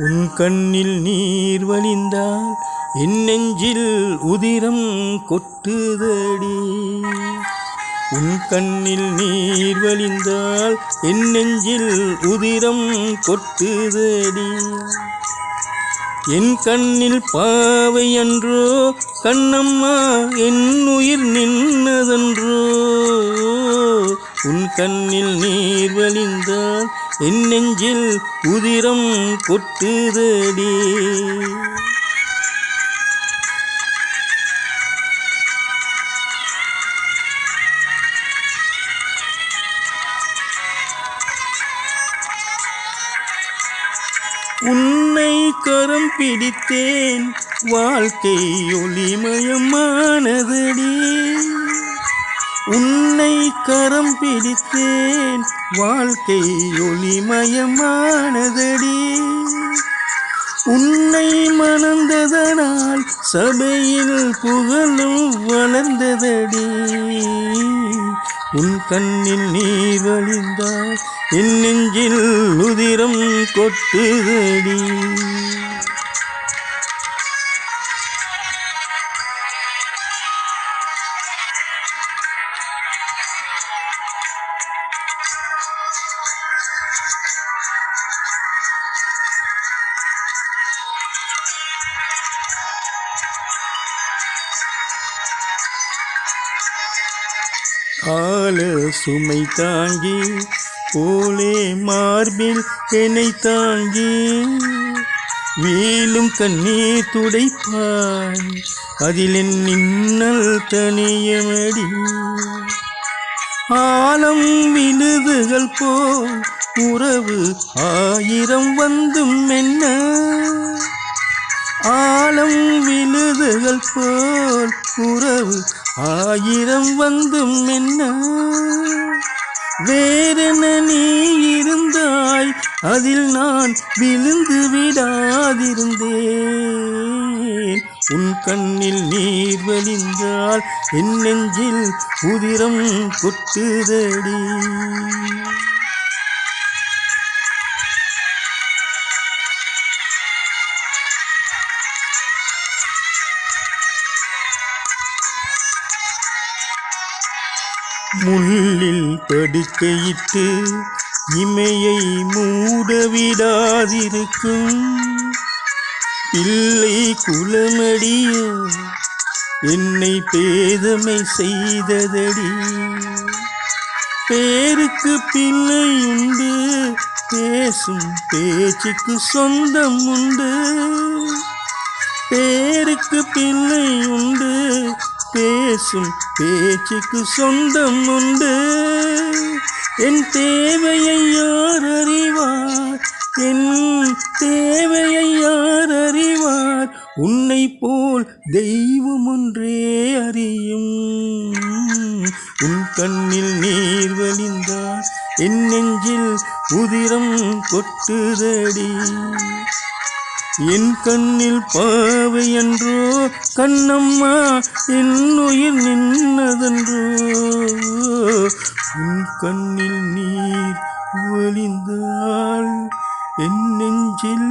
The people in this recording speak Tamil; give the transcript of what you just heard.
உன் கண்ணில் நீர் வழிந்தால் என் நெஞ்சில் உதிரம் கொட்டுதடி. உன் கண்ணில் நீர் வழிந்தால் என் நெஞ்சில் உதிரம் கொட்டுதடி. என் கண்ணில் பாவை அன்றோ கண்ணம்மா என் உயிர் நின்னதன்றோ. உன் கண்ணில் நீர் வழிந்தால் என் நெஞ்சில் உதிரம் கொட்டுதடி. உன்னை கரம் பிடித்தேன் வாழ்க்கை ஒளிமயமானதடி. உன்னை கரம் பிடித்தேன் வாழ்க்கை ஒளிமயமானதடி. உன்னை மணந்ததனால் சபையில் புகழும் வளர்ந்ததடி. உன் கண்ணில் நீர் வழிந்தால் என் நெஞ்சில் உதிரம் கொட்டுதடி. கால சுமை தாங்கி போலே மார்பில் என்னை தாங்கி வீழும் கண்ணீர் துடைப்பாய் அதில் என் நின்னல் தனியமடி. ஆலம் விழுதுகள் போல் உறவு ஆயிரம் வந்தும் என்ன. ஆலம் விழுதுகள் போல் உறவு ஆயிரம் வந்தும் என்ன. வேறென நீ இருந்தாய் அதில் நான் விழுந்து விடாதிருந்தேன். உன் கண்ணில் நீர் வழிந்தால் என் நெஞ்சில் உதிரம் கொட்டுதடி. முள்ளில் படுக்கையிட்டு இமையை மூடவிடாதிருக்கும் பிள்ளை குலமடிய என்னை பேதமை செய்ததடி. பேருக்கு பிள்ளை உண்டு பேசும் பேச்சுக்கு சொந்தம் உண்டு. பேருக்கு பிள்ளை உண்டு பேசும் பேச்சுக்கு சொந்தம் உண்டு. என் தேவையை யார் அறிவார், என் தேவையை யார் அறிவார். உன்னை போல் தெய்வம் ஒன்றே அறியும். உன் கண்ணில் நீர் வழிந்தால் என் நெஞ்சில் உதிரம் கொட்டுதடி. என் கண்ணில் பாவை என்றோ கண்ணம்மா என் உயிர் நின்னதன்றோ. உன் கண்ணில் நீர் வழிந்தால் என் நெஞ்சில்